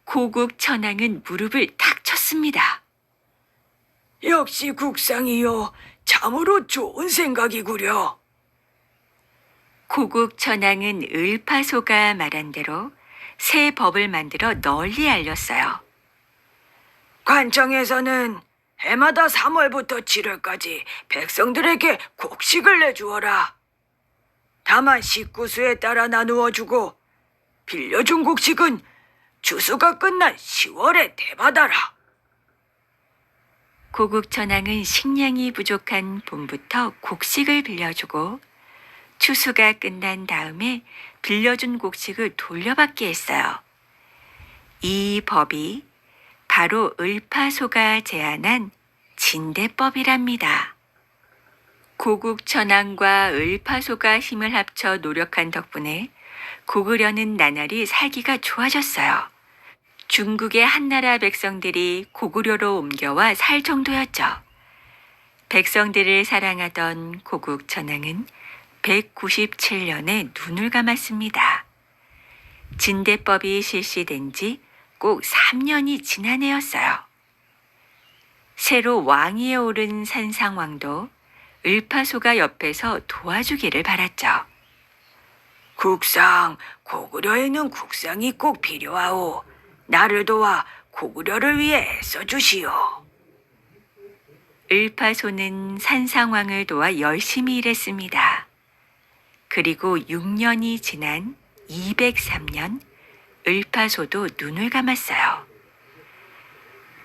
고국천왕은 무릎을 탁 쳤습니다. 역시 국상이요. 참으로 좋은 생각이구려. 고국천왕은 을파소가 말한 대로 새 법을 만들어 널리 알렸어요. 관청에서는 해마다 3월부터 7월까지 백성들에게 곡식을 내주어라. 다만 식구수에 따라 나누어 주고 빌려준 곡식은 추수가 끝난 10월에 되받아라. 고국천왕은 식량이 부족한 봄부터 곡식을 빌려주고 추수가 끝난 다음에 빌려준 곡식을 돌려받게 했어요. 이 법이 바로 을파소가 제안한 진대법이랍니다. 고국천왕과 을파소가 힘을 합쳐 노력한 덕분에 고구려는 나날이 살기가 좋아졌어요. 중국의 한나라 백성들이 고구려로 옮겨와 살 정도였죠. 백성들을 사랑하던 고국천왕은 197년에 눈을 감았습니다. 진대법이 실시된 지 꼭 3년이 지난 해였어요. 새로 왕위에 오른 산상왕도 을파소가 옆에서 도와주기를 바랐죠. 국상, 고구려에는 국상이 꼭 필요하오. 나를 도와 고구려를 위해 애써주시오. 을파소는 산상왕을 도와 열심히 일했습니다. 그리고 6년이 지난 203년 을파소도 눈을 감았어요.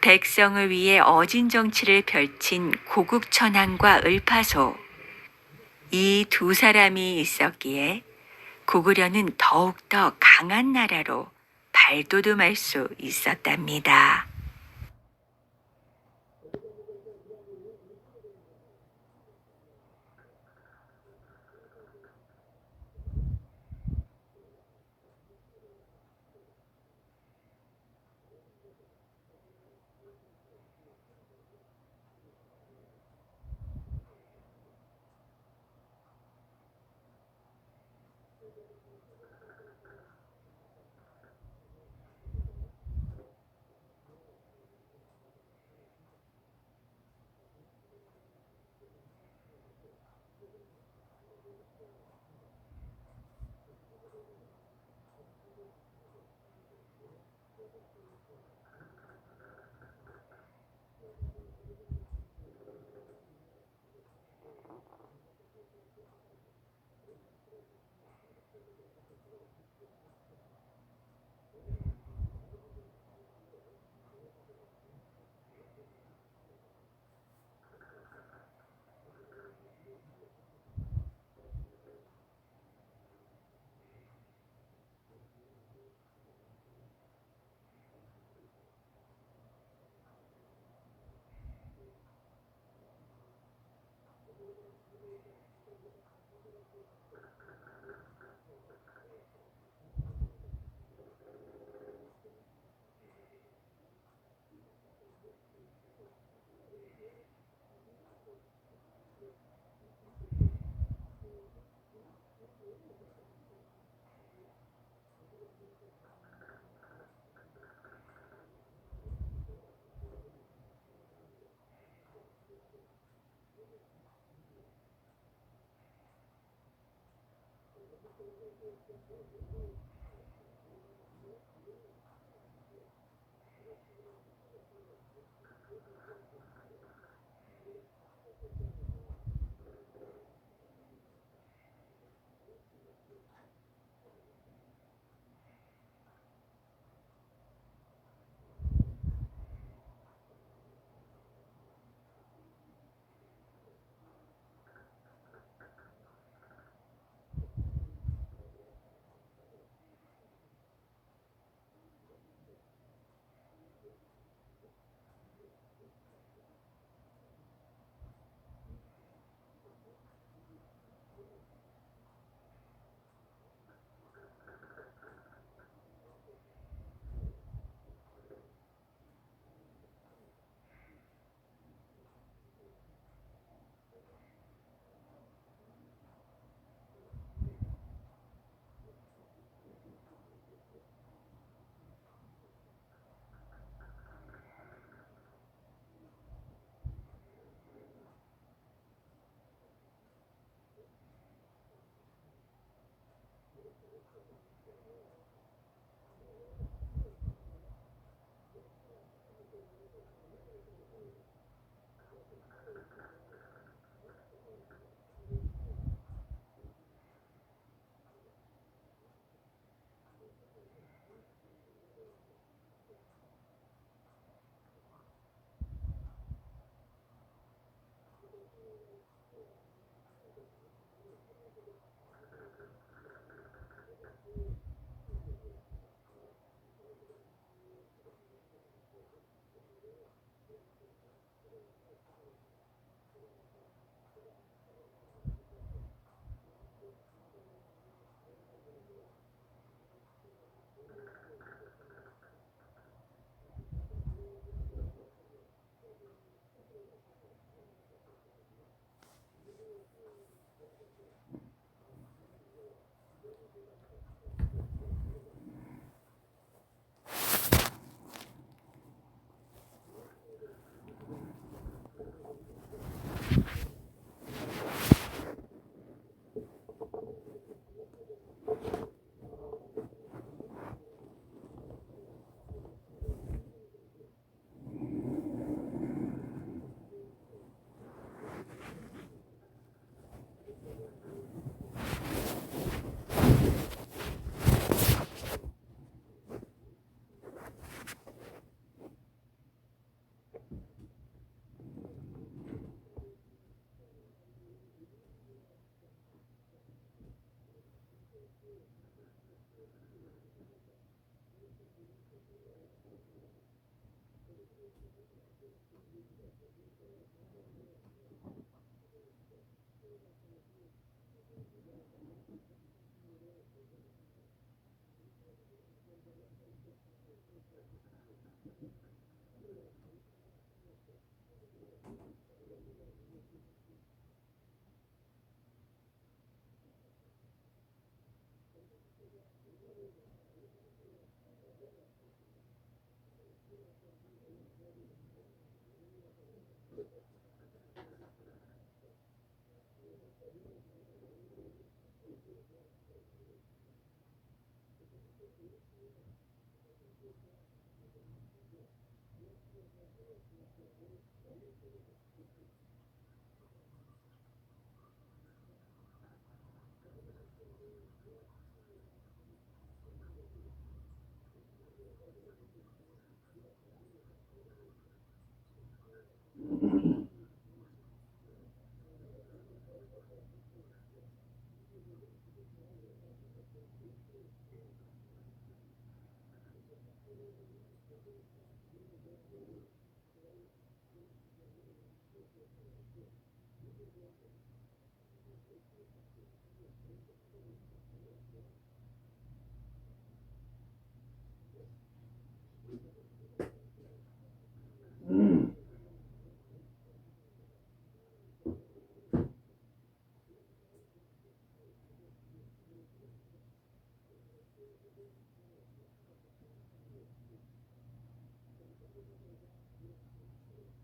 백성을 위해 어진 정치를 펼친 고국천왕과 을파소. 이 두 사람이 있었기에 고구려는 더욱더 강한 나라로 발돋움할 수 있었답니다.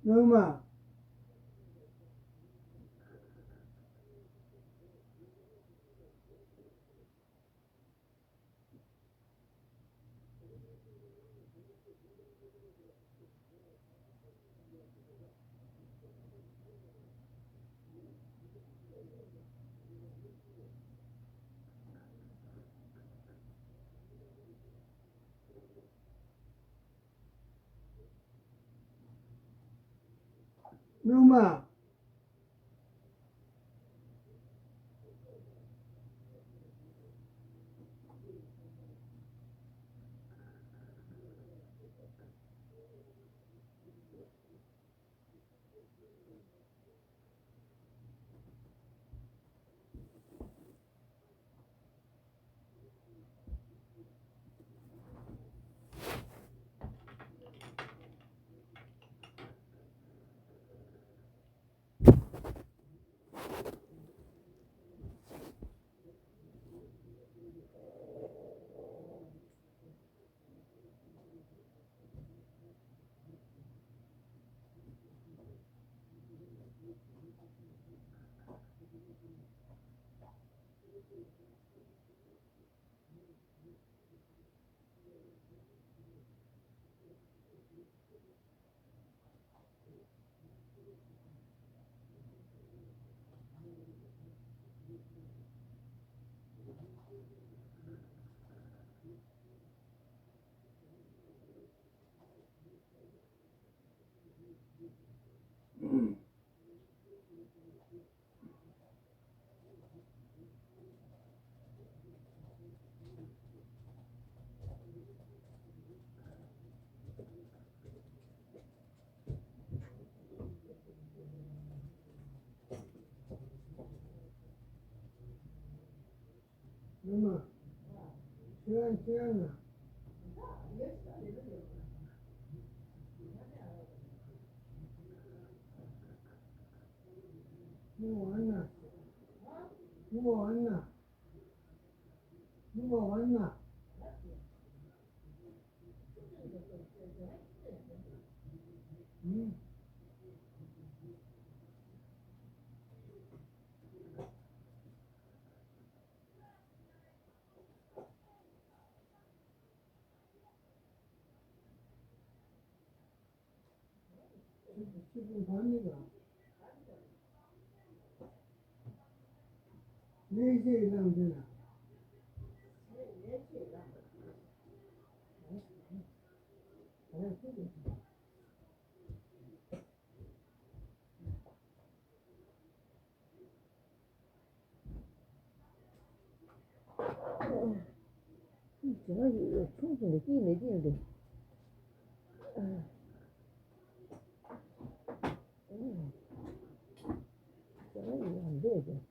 영마, 누마 누마 시간 누가 왔나? 누가 왔나? 누가 왔나? 응? 10분 반이가 4시에 일하면 되나? 전화기 충분히 끼내지는데 전화기 안 돼, 이제.